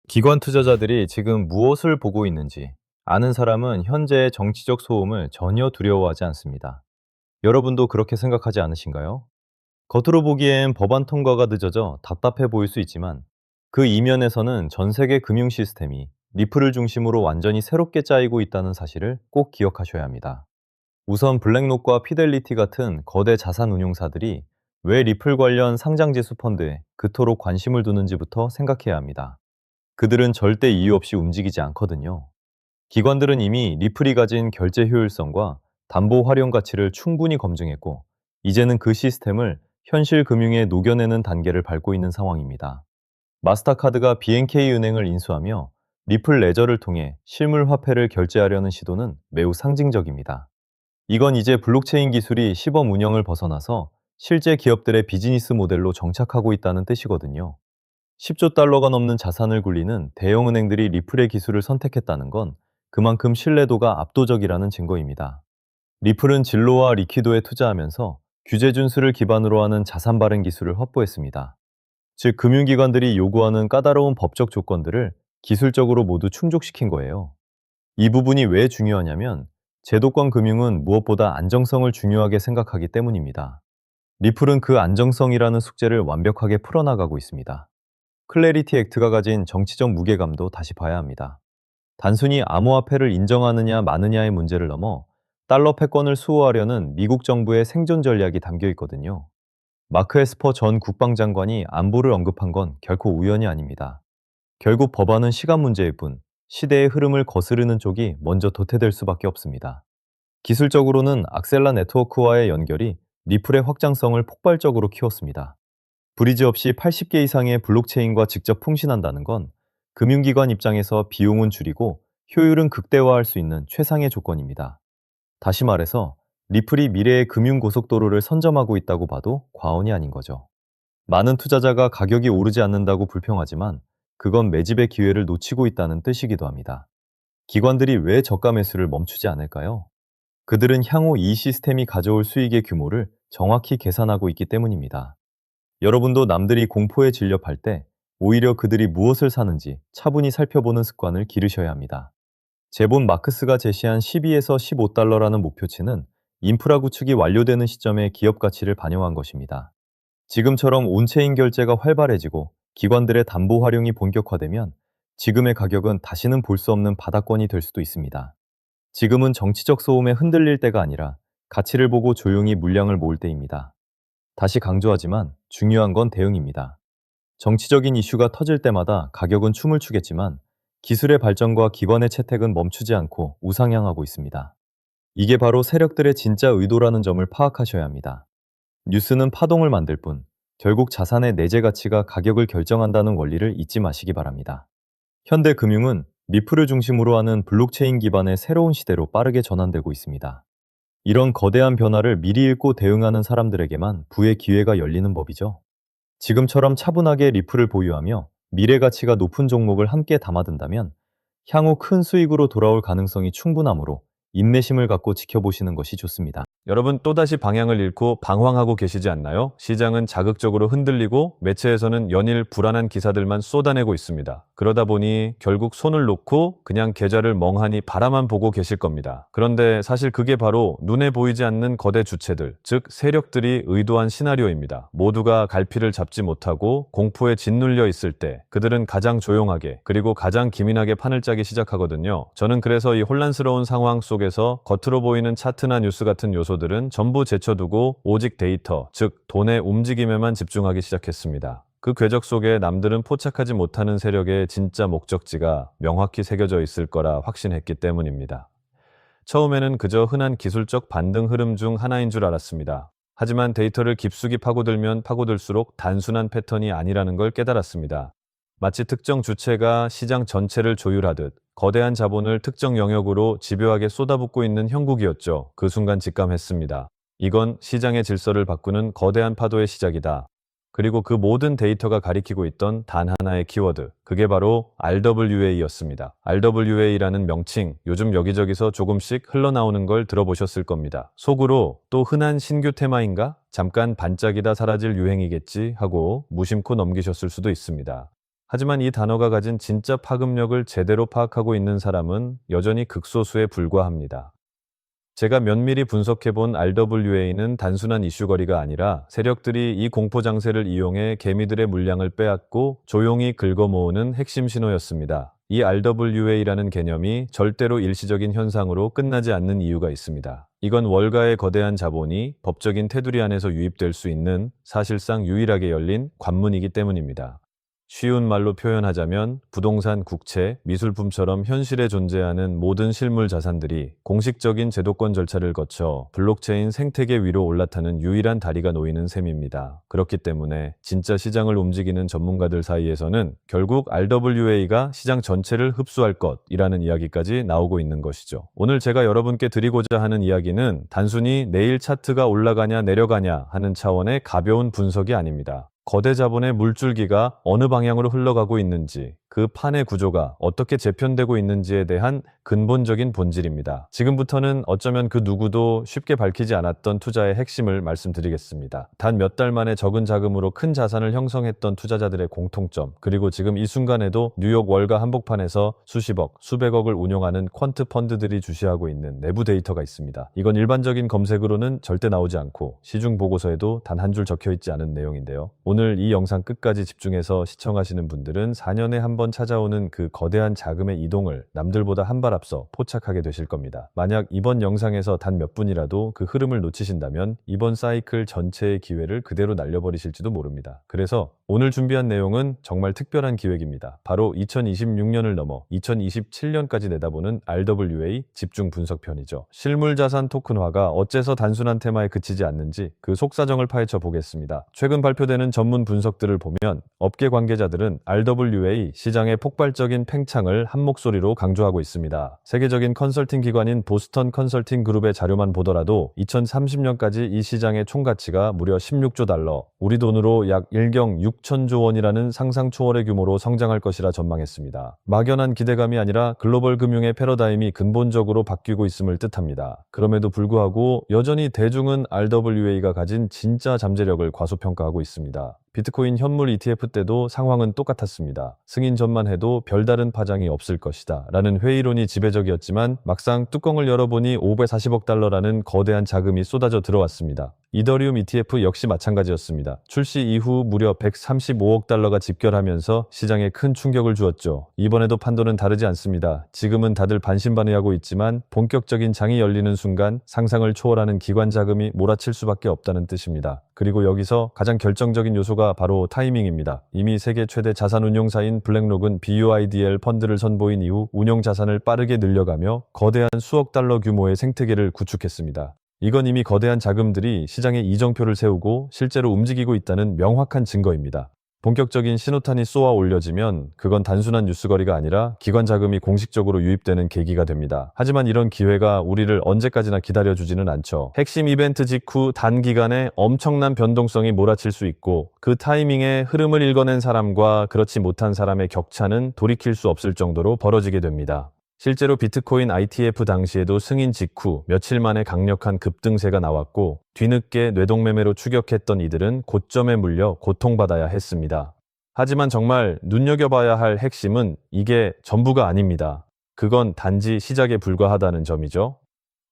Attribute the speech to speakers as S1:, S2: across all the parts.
S1: 기관 투자자들이 지금 무엇을 보고 있는지 아는 사람은 현재의 정치적 소음을 전혀 두려워하지 않습니다. 여러분도 그렇게 생각하지 않으신가요? 겉으로 보기엔 법안 통과가 늦어져 답답해 보일 수 있지만 그 이면에서는 전 세계 금융 시스템이 리플을 중심으로 완전히 새롭게 짜이고 있다는 사실을 꼭 기억하셔야 합니다. 우선 블랙록과 피델리티 같은 거대 자산 운용사들이 왜 리플 관련 상장지수 펀드에 그토록 관심을 두는지부터 생각해야 합니다. 그들은 절대 이유 없이 움직이지 않거든요. 기관들은 이미 리플이 가진 결제 효율성과 담보 활용 가치를 충분히 검증했고, 이제는 그 시스템을 현실 금융에 녹여내는 단계를 밟고 있는 상황입니다. 마스터카드가 BNK 은행을 인수하며 리플 레저를 통해 실물 화폐를 결제하려는 시도는 매우 상징적입니다. 이건 이제 블록체인 기술이 시범 운영을 벗어나서 실제 기업들의 비즈니스 모델로 정착하고 있다는 뜻이거든요. 10조 달러가 넘는 자산을 굴리는 대형 은행들이 리플의 기술을 선택했다는 건 그만큼 신뢰도가 압도적이라는 증거입니다. 리플은 진로와 리퀴도에 투자하면서 규제 준수를 기반으로 하는 자산 발행 기술을 확보했습니다. 즉, 금융기관들이 요구하는 까다로운 법적 조건들을 기술적으로 모두 충족시킨 거예요. 이 부분이 왜 중요하냐면, 제도권 금융은 무엇보다 안정성을 중요하게 생각하기 때문입니다. 리플은 그 안정성이라는 숙제를 완벽하게 풀어나가고 있습니다. 클래리티 액트가 가진 정치적 무게감도 다시 봐야 합니다. 단순히 암호화폐를 인정하느냐 마느냐의 문제를 넘어 달러 패권을 수호하려는 미국 정부의 생존 전략이 담겨 있거든요. 마크 에스퍼 전 국방장관이 안보를 언급한 건 결코 우연이 아닙니다. 결국 법안은 시간 문제일 뿐 시대의 흐름을 거스르는 쪽이 먼저 도태될 수밖에 없습니다. 기술적으로는 악셀라 네트워크와의 연결이 리플의 확장성을 폭발적으로 키웠습니다. 브리지 없이 80개 이상의 블록체인과 직접 통신한다는 건 금융기관 입장에서 비용은 줄이고 효율은 극대화할 수 있는 최상의 조건입니다. 다시 말해서 리플이 미래의 금융 고속도로를 선점하고 있다고 봐도 과언이 아닌 거죠. 많은 투자자가 가격이 오르지 않는다고 불평하지만 그건 매집의 기회를 놓치고 있다는 뜻이기도 합니다. 기관들이 왜 저가 매수를 멈추지 않을까요? 그들은 향후 이 시스템이 가져올 수익의 규모를 정확히 계산하고 있기 때문입니다. 여러분도 남들이 공포에 질렵할 때 오히려 그들이 무엇을 사는지 차분히 살펴보는 습관을 기르셔야 합니다. 제본 마크스가 제시한 12에서 15달러라는 목표치는 인프라 구축이 완료되는 시점의 기업 가치를 반영한 것입니다. 지금처럼 온체인 결제가 활발해지고 기관들의 담보 활용이 본격화되면 지금의 가격은 다시는 볼 수 없는 바닥권이 될 수도 있습니다. 지금은 정치적 소음에 흔들릴 때가 아니라 가치를 보고 조용히 물량을 모을 때입니다. 다시 강조하지만 중요한 건 대응입니다. 정치적인 이슈가 터질 때마다 가격은 춤을 추겠지만 기술의 발전과 기관의 채택은 멈추지 않고 우상향하고 있습니다. 이게 바로 세력들의 진짜 의도라는 점을 파악하셔야 합니다. 뉴스는 파동을 만들 뿐 결국 자산의 내재 가치가 가격을 결정한다는 원리를 잊지 마시기 바랍니다. 현대 금융은 리플을 중심으로 하는 블록체인 기반의 새로운 시대로 빠르게 전환되고 있습니다. 이런 거대한 변화를 미리 읽고 대응하는 사람들에게만 부의 기회가 열리는 법이죠. 지금처럼 차분하게 리플을 보유하며 미래 가치가 높은 종목을 함께 담아둔다면 향후 큰 수익으로 돌아올 가능성이 충분하므로 인내심을 갖고 지켜보시는 것이 좋습니다.
S2: 여러분 또다시 방향을 잃고 방황하고 계시지 않나요? 시장은 자극적으로 흔들리고 매체에서는 연일 불안한 기사들만 쏟아내고 있습니다. 그러다 보니 결국 손을 놓고 그냥 계좌를 멍하니 바라만 보고 계실 겁니다. 그런데 사실 그게 바로 눈에 보이지 않는 거대 주체들, 즉 세력들이 의도한 시나리오입니다. 모두가 갈피를 잡지 못하고 공포에 짓눌려 있을 때 그들은 가장 조용하게 그리고 가장 기민하게 판을 짜기 시작하거든요. 저는 그래서 이 혼란스러운 상황 속에서 겉으로 보이는 차트나 뉴스 같은 요소들은 전부 제쳐두고 오직 데이터, 즉 돈의 움직임에만 집중하기 시작했습니다. 그 궤적 속에 남들은 포착하지 못하는 세력의 진짜 목적지가 명확히 새겨져 있을 거라 확신했기 때문입니다. 처음에는 그저 흔한 기술적 반등 흐름 중 하나인 줄 알았습니다. 하지만 데이터를 깊숙이 파고들면 파고들수록 단순한 패턴이 아니라는 걸 깨달았습니다. 마치 특정 주체가 시장 전체를 조율하듯 거대한 자본을 특정 영역으로 집요하게 쏟아붓고 있는 형국이었죠. 그 순간 직감했습니다. 이건 시장의 질서를 바꾸는 거대한 파도의 시작이다. 그리고 그 모든 데이터가 가리키고 있던 단 하나의 키워드, 그게 바로 RWA였습니다. RWA라는 명칭, 요즘 여기저기서 조금씩 흘러나오는 걸 들어보셨을 겁니다. 속으로 또 흔한 신규 테마인가? 잠깐 반짝이다 사라질 유행이겠지 하고 무심코 넘기셨을 수도 있습니다. 하지만 이 단어가 가진 진짜 파급력을 제대로 파악하고 있는 사람은 여전히 극소수에 불과합니다. 제가 면밀히 분석해본 RWA는 단순한 이슈거리가 아니라 세력들이 이 공포 장세를 이용해 개미들의 물량을 빼앗고 조용히 긁어모으는 핵심 신호였습니다. 이 RWA라는 개념이 절대로 일시적인 현상으로 끝나지 않는 이유가 있습니다. 이건 월가의 거대한 자본이 법적인 테두리 안에서 유입될 수 있는 사실상 유일하게 열린 관문이기 때문입니다. 쉬운 말로 표현하자면 부동산, 국채, 미술품처럼 현실에 존재하는 모든 실물 자산들이 공식적인 제도권 절차를 거쳐 블록체인 생태계 위로 올라타는 유일한 다리가 놓이는 셈입니다. 그렇기 때문에 진짜 시장을 움직이는 전문가들 사이에서는 결국 RWA가 시장 전체를 흡수할 것이라는 이야기까지 나오고 있는 것이죠. 오늘 제가 여러분께 드리고자 하는 이야기는 단순히 내일 차트가 올라가냐 내려가냐 하는 차원의 가벼운 분석이 아닙니다. 거대 자본의 물줄기가 어느 방향으로 흘러가고 있는지, 그 판의 구조가 어떻게 재편되고 있는지에 대한 근본적인 본질입니다. 지금부터는 어쩌면 그 누구도 쉽게 밝히지 않았던 투자의 핵심을 말씀드리겠습니다. 단 몇 달 만에 적은 자금으로 큰 자산을 형성했던 투자자들의 공통점, 그리고 지금 이 순간에도 뉴욕 월가 한복판에서 수십억, 수백억을 운용하는 퀀트 펀드들이 주시하고 있는 내부 데이터가 있습니다. 이건 일반적인 검색으로는 절대 나오지 않고 시중 보고서에도 단 한 줄 적혀 있지 않은 내용인데요. 오늘 이 영상 끝까지 집중해서 시청하시는 분들은 4년에 한 번 찾아오는 그 거대한 자금의 이동을 남들보다 한 발 앞서 포착하게 되실 겁니다. 만약 이번 영상에서 단 몇 분이라도 그 흐름을 놓치신다면 이번 사이클 전체의 기회를 그대로 날려버리실지도 모릅니다. 그래서 오늘 준비한 내용은 정말 특별한 기획입니다. 바로 2026년을 넘어 2027년까지 내다보는 RWA 집중 분석편이죠. 실물자산 토큰화가 어째서 단순한 테마에 그치지 않는지 그 속사정을 파헤쳐 보겠습니다. 최근 발표되는 전문 분석들을 보면 업계 관계자들은 RWA 시장의 폭발적인 팽창을 한 목소리로 강조하고 있습니다. 세계적인 컨설팅 기관인 보스턴 컨설팅 그룹의 자료만 보더라도 2030년까지 이 시장의 총가치가 무려 16조 달러, 우리 돈으로 약 1경 6천조 원이라는 상상 초월의 규모로 성장할 것이라 전망했습니다. 막연한 기대감이 아니라 글로벌 금융의 패러다임이 근본적으로 바뀌고 있음을 뜻합니다. 그럼에도 불구하고 여전히 대중은 RWA가 가진 진짜 잠재력을 과소평가하고 있습니다. 비트코인 현물 ETF 때도 상황은 똑같았습니다. 승인 전만 해도 별다른 파장이 없을 것이다 라는 회의론이 지배적이었지만 막상 뚜껑을 열어보니 540억 달러라는 거대한 자금이 쏟아져 들어왔습니다. 이더리움 ETF 역시 마찬가지였습니다. 출시 이후 무려 135억 달러가 집결하면서 시장에 큰 충격을 주었죠. 이번에도 판도는 다르지 않습니다. 지금은 다들 반신반의하고 있지만 본격적인 장이 열리는 순간 상상을 초월하는 기관 자금이 몰아칠 수밖에 없다는 뜻입니다. 그리고 여기서 가장 결정적인 요소가 바로 타이밍입니다. 이미 세계 최대 자산 운용사인 블랙록은 BUIDL 펀드를 선보인 이후 운용 자산을 빠르게 늘려가며 거대한 수억 달러 규모의 생태계를 구축했습니다. 이건 이미 거대한 자금들이 시장에 이정표를 세우고 실제로 움직이고 있다는 명확한 증거입니다. 본격적인 신호탄이 쏘아 올려지면 그건 단순한 뉴스거리가 아니라 기관 자금이 공식적으로 유입되는 계기가 됩니다. 하지만 이런 기회가 우리를 언제까지나 기다려주지는 않죠. 핵심 이벤트 직후 단기간에 엄청난 변동성이 몰아칠 수 있고 그 타이밍에 흐름을 읽어낸 사람과 그렇지 못한 사람의 격차는 돌이킬 수 없을 정도로 벌어지게 됩니다. 실제로 비트코인 ITF 당시에도 승인 직후 며칠 만에 강력한 급등세가 나왔고 뒤늦게 뇌동매매로 추격했던 이들은 고점에 물려 고통받아야 했습니다. 하지만 정말 눈여겨봐야 할 핵심은 이게 전부가 아닙니다. 그건 단지 시작에 불과하다는 점이죠.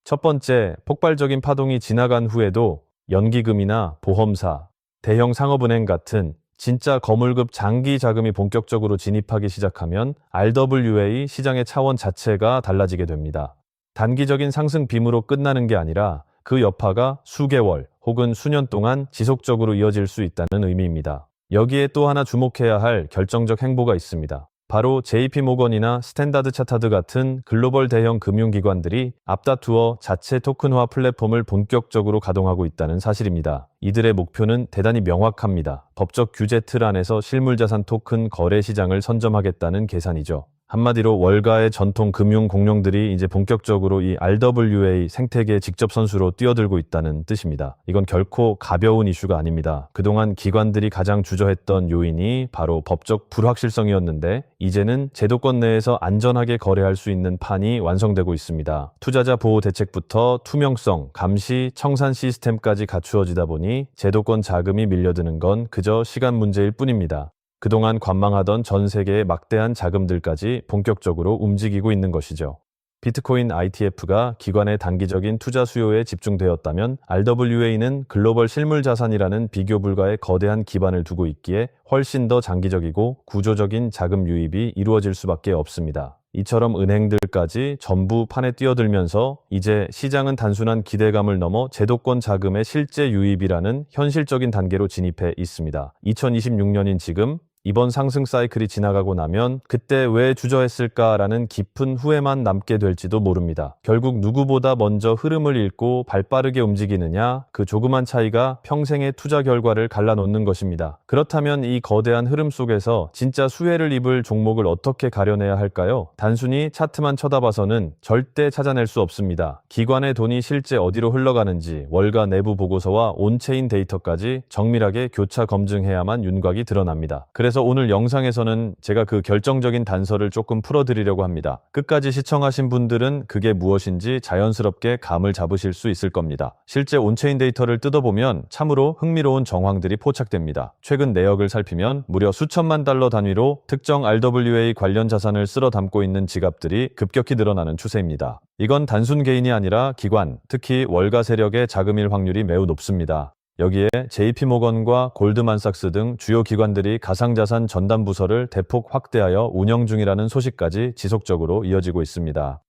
S2: 첫 번째, 폭발적인 파동이 지나간 후에도 연기금이나 보험사, 대형 상업은행 같은 진짜 거물급 장기 자금이 본격적으로 진입하기 시작하면 RWA 시장의 차원 자체가 달라지게 됩니다. 단기적인 상승 빔으로 끝나는 게 아니라 그 여파가 수개월 혹은 수년 동안 지속적으로 이어질 수 있다는 의미입니다. 여기에 또 하나 주목해야 할 결정적 행보가 있습니다. 바로 JP모건이나 스탠다드 차타드 같은 글로벌 대형 금융기관들이 앞다투어 자체 토큰화 플랫폼을 본격적으로 가동하고 있다는 사실입니다. 이들의 목표는 대단히 명확합니다. 법적 규제 틀 안에서 실물자산 토큰 거래 시장을 선점하겠다는 계산이죠. 한마디로 월가의 전통 금융 공룡들이 이제 본격적으로 이 RWA 생태계 직접 선수로 뛰어들고 있다는 뜻입니다. 이건 결코 가벼운 이슈가 아닙니다. 그동안 기관들이 가장 주저했던 요인이 바로 법적 불확실성이었는데 이제는 제도권 내에서 안전하게 거래할 수 있는 판이 완성되고 있습니다. 투자자 보호 대책부터 투명성, 감시, 청산 시스템까지 갖추어지다 보니 제도권 자금이 밀려드는 건 그저 시간 문제일 뿐입니다. 그동안 관망하던 전 세계의 막대한 자금들까지 본격적으로 움직이고 있는 것이죠. 비트코인 ITF가 기관의 단기적인 투자 수요에 집중되었다면 RWA는 글로벌 실물 자산이라는 비교 불가의 거대한 기반을 두고 있기에 훨씬 더 장기적이고 구조적인 자금 유입이 이루어질 수밖에 없습니다. 이처럼 은행들까지 전부 판에 뛰어들면서 이제 시장은 단순한 기대감을 넘어 제도권 자금의 실제 유입이라는 현실적인 단계로 진입해 있습니다. 2026년인 지금 이번 상승 사이클이 지나가고 나면 그때 왜 주저했을까라는 깊은 후회만 남게 될지도 모릅니다. 결국 누구보다 먼저 흐름을 읽고 발빠르게 움직이느냐, 그 조그만 차이가 평생의 투자 결과를 갈라놓는 것입니다. 그렇다면 이 거대한 흐름 속에서 진짜 수혜를 입을 종목을 어떻게 가려내야 할까요? 단순히 차트만 쳐다봐서는 절대 찾아낼 수 없습니다. 기관의 돈이 실제 어디로 흘러가는지 월가 내부 보고서와 온체인 데이터까지 정밀하게 교차 검증해야만 윤곽이 드러납니다. 그래서 오늘 영상에서는 제가 그 결정적인 단서를 조금 풀어드리려고 합니다. 끝까지 시청하신 분들은 그게 무엇인지 자연스럽게 감을 잡으실 수 있을 겁니다. 실제 온체인 데이터를 뜯어보면 참으로 흥미로운 정황들이 포착됩니다. 최근 내역을 살피면 무려 수천만 달러 단위로 특정 RWA 관련 자산을 쓸어 담고 있는 지갑들이 급격히 늘어나는 추세입니다. 이건 단순 개인이 아니라 기관, 특히 월가 세력의 자금일 확률이 매우 높습니다. 여기에 JP모건과 골드만삭스 등 주요 기관들이 가상자산 전담 부서를 대폭 확대하여 운영 중이라는 소식까지 지속적으로 이어지고 있습니다.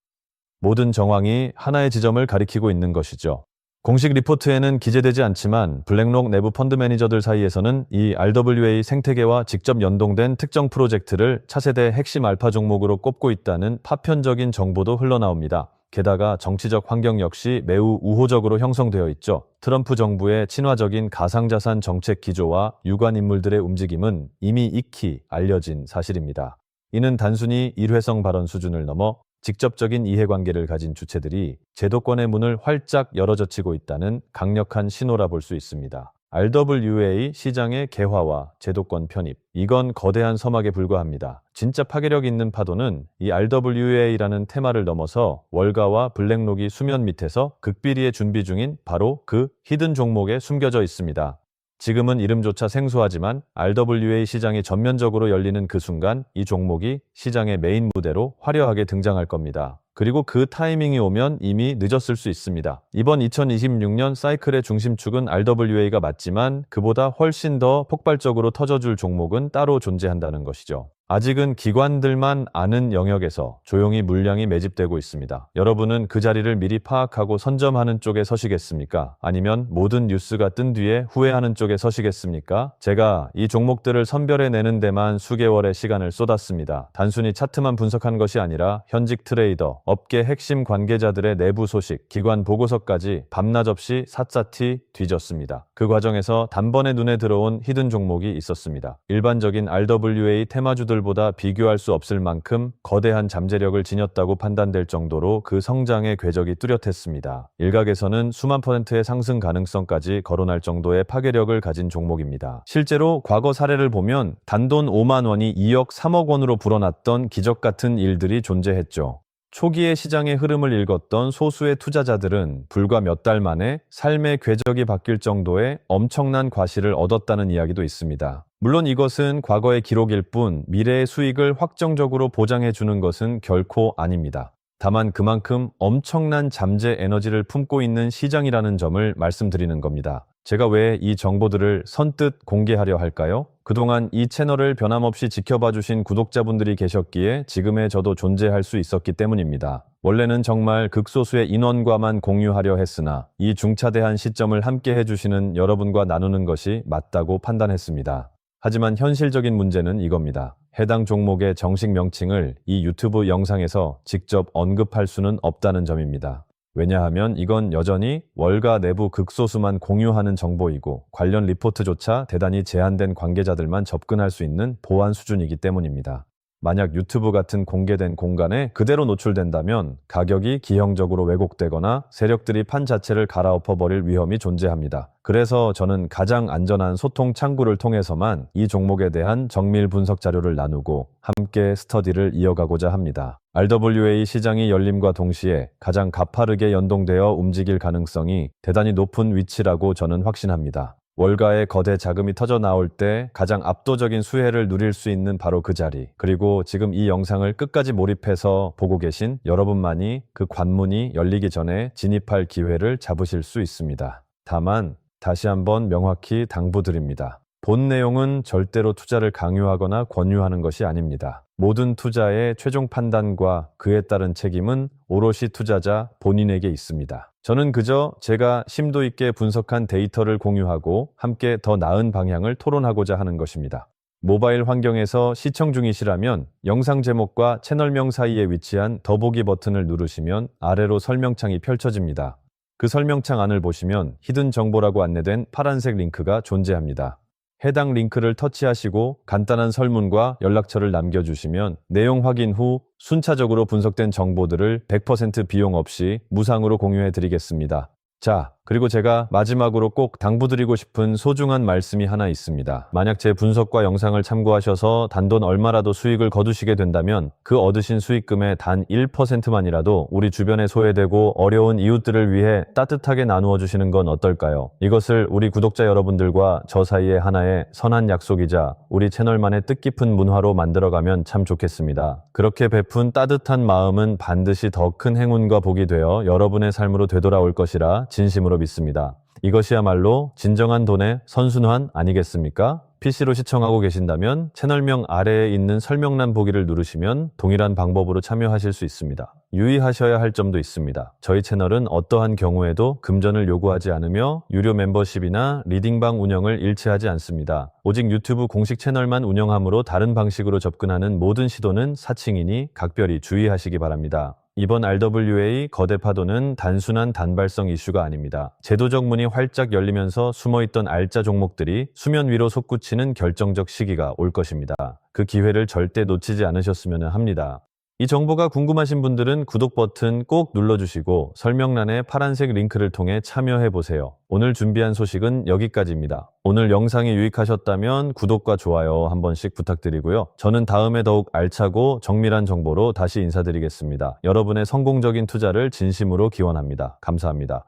S2: 모든 정황이 하나의 지점을 가리키고 있는 것이죠. 공식 리포트에는 기재되지 않지만 블랙록 내부 펀드 매니저들 사이에서는 이 RWA 생태계와 직접 연동된 특정 프로젝트를 차세대 핵심 알파 종목으로 꼽고 있다는 파편적인 정보도 흘러나옵니다. 게다가 정치적 환경 역시 매우 우호적으로 형성되어 있죠. 트럼프 정부의 친화적인 가상자산 정책 기조와 유관 인물들의 움직임은 이미 익히 알려진 사실입니다. 이는 단순히 일회성 발언 수준을 넘어 직접적인 이해관계를 가진 주체들이 제도권의 문을 활짝 열어젖히고 있다는 강력한 신호라 볼 수 있습니다. RWA 시장의 개화와 제도권 편입, 이건 거대한 서막에 불과합니다. 진짜 파괴력 있는 파도는 이 RWA라는 테마를 넘어서 월가와 블랙록이 수면 밑에서 극비리에 준비 중인 바로 그 히든 종목에 숨겨져 있습니다. 지금은 이름조차 생소하지만 RWA 시장이 전면적으로 열리는 그 순간 이 종목이 시장의 메인 무대로 화려하게 등장할 겁니다. 그리고 그 타이밍이 오면 이미 늦었을 수 있습니다. 이번 2026년 사이클의 중심축은 RWA가 맞지만 그보다 훨씬 더 폭발적으로 터져줄 종목은 따로 존재한다는 것이죠. 아직은 기관들만 아는 영역에서 조용히 물량이 매집되고 있습니다. 여러분은 그 자리를 미리 파악하고 선점하는 쪽에 서시겠습니까? 아니면 모든 뉴스가 뜬 뒤에 후회하는 쪽에 서시겠습니까? 제가 이 종목들을 선별해내는 데만 수개월의 시간을 쏟았습니다. 단순히 차트만 분석한 것이 아니라 현직 트레이더, 업계 핵심 관계자들의 내부 소식, 기관 보고서까지 밤낮 없이 샅샅이 뒤졌습니다. 그 과정에서 단번에 눈에 들어온 히든 종목이 있었습니다. 일반적인 RWA 테마주들 보다 비교할 수 없을 만큼 거대한 잠재력을 지녔다고 판단될 정도로 그 성장의 궤적이 뚜렷했습니다. 일각에서는 수만 %의 상승 가능성까지 거론할 정도의 파괴력을 가진 종목입니다. 실제로 과거 사례를 보면 단돈 5만 원이 2억 3억 원으로 불어났던 기적 같은 일들이 존재했죠. 초기의 시장의 흐름을 읽었던 소수의 투자자들은 불과 몇 달 만에 삶의 궤적이 바뀔 정도의 엄청난 과실을 얻었다는 이야기도 있습니다. 물론 이것은 과거의 기록일 뿐 미래의 수익을 확정적으로 보장해 주는 것은 결코 아닙니다. 다만 그만큼 엄청난 잠재 에너지를 품고 있는 시장이라는 점을 말씀드리는 겁니다. 제가 왜 이 정보들을 선뜻 공개하려 할까요? 그동안 이 채널을 변함없이 지켜봐 주신 구독자분들이 계셨기에 지금의 저도 존재할 수 있었기 때문입니다. 원래는 정말 극소수의 인원과만 공유하려 했으나 이 중차대한 시점을 함께 해주시는 여러분과 나누는 것이 맞다고 판단했습니다. 하지만 현실적인 문제는 이겁니다. 해당 종목의 정식 명칭을 이 유튜브 영상에서 직접 언급할 수는 없다는 점입니다. 왜냐하면 이건 여전히 월가 내부 극소수만 공유하는 정보이고 관련 리포트조차 대단히 제한된 관계자들만 접근할 수 있는 보안 수준이기 때문입니다. 만약 유튜브 같은 공개된 공간에 그대로 노출된다면 가격이 기형적으로 왜곡되거나 세력들이 판 자체를 갈아엎어버릴 위험이 존재합니다. 그래서 저는 가장 안전한 소통 창구를 통해서만 이 종목에 대한 정밀 분석 자료를 나누고 함께 스터디를 이어가고자 합니다. RWA 시장이 열림과 동시에 가장 가파르게 연동되어 움직일 가능성이 대단히 높은 위치라고 저는 확신합니다. 월가의 거대 자금이 터져 나올 때 가장 압도적인 수혜를 누릴 수 있는 바로 그 자리. 그리고 지금 이 영상을 끝까지 몰입해서 보고 계신 여러분만이 그 관문이 열리기 전에 진입할 기회를 잡으실 수 있습니다. 다만 다시 한번 명확히 당부드립니다. 본 내용은 절대로 투자를 강요하거나 권유하는 것이 아닙니다. 모든 투자의 최종 판단과 그에 따른 책임은 오롯이 투자자 본인에게 있습니다. 저는 그저 제가 심도 있게 분석한 데이터를 공유하고 함께 더 나은 방향을 토론하고자 하는 것입니다. 모바일 환경에서 시청 중이시라면 영상 제목과 채널명 사이에 위치한 더보기 버튼을 누르시면 아래로 설명창이 펼쳐집니다. 그 설명창 안을 보시면 히든 정보라고 안내된 파란색 링크가 존재합니다. 해당 링크를 터치하시고 간단한 설문과 연락처를 남겨주시면 내용 확인 후 순차적으로 분석된 정보들을 100% 비용 없이 무상으로 공유해 드리겠습니다. 자, 그리고 제가 마지막으로 꼭 당부드리고 싶은 소중한 말씀이 하나 있습니다. 만약 제 분석과 영상을 참고하셔서 단돈 얼마라도 수익을 거두시게 된다면 그 얻으신 수익금의 단 1%만이라도 우리 주변에 소외되고 어려운 이웃들을 위해 따뜻하게 나누어 주시는 건 어떨까요? 이것을 우리 구독자 여러분들과 저 사이의 하나의 선한 약속이자 우리 채널만의 뜻깊은 문화로 만들어가면 참 좋겠습니다. 그렇게 베푼 따뜻한 마음은 반드시 더 큰 행운과 복이 되어 여러분의 삶으로 되돌아올 것이라 진심으로 믿습니다. 이것이야말로 진정한 돈의 선순환 아니겠습니까? PC로 시청하고 계신다면 채널명 아래에 있는 설명란 보기를 누르시면 동일한 방법으로 참여하실 수 있습니다. 유의하셔야 할 점도 있습니다. 저희 채널은 어떠한 경우에도 금전을 요구하지 않으며 유료 멤버십이나 리딩방 운영을 일치하지 않습니다. 오직 유튜브 공식 채널만 운영하므로 다른 방식으로 접근하는 모든 시도는 사칭이니 각별히 주의하시기 바랍니다. 이번 RWA 거대 파도는 단순한 단발성 이슈가 아닙니다. 제도적 문이 활짝 열리면서 숨어있던 알짜 종목들이 수면 위로 솟구치는 결정적 시기가 올 것입니다. 그 기회를 절대 놓치지 않으셨으면 합니다. 이 정보가 궁금하신 분들은 구독 버튼 꼭 눌러주시고 설명란의 파란색 링크를 통해 참여해보세요. 오늘 준비한 소식은 여기까지입니다. 오늘 영상이 유익하셨다면 구독과 좋아요 한 번씩 부탁드리고요. 저는 다음에 더욱 알차고 정밀한 정보로 다시 인사드리겠습니다. 여러분의 성공적인 투자를 진심으로 기원합니다. 감사합니다.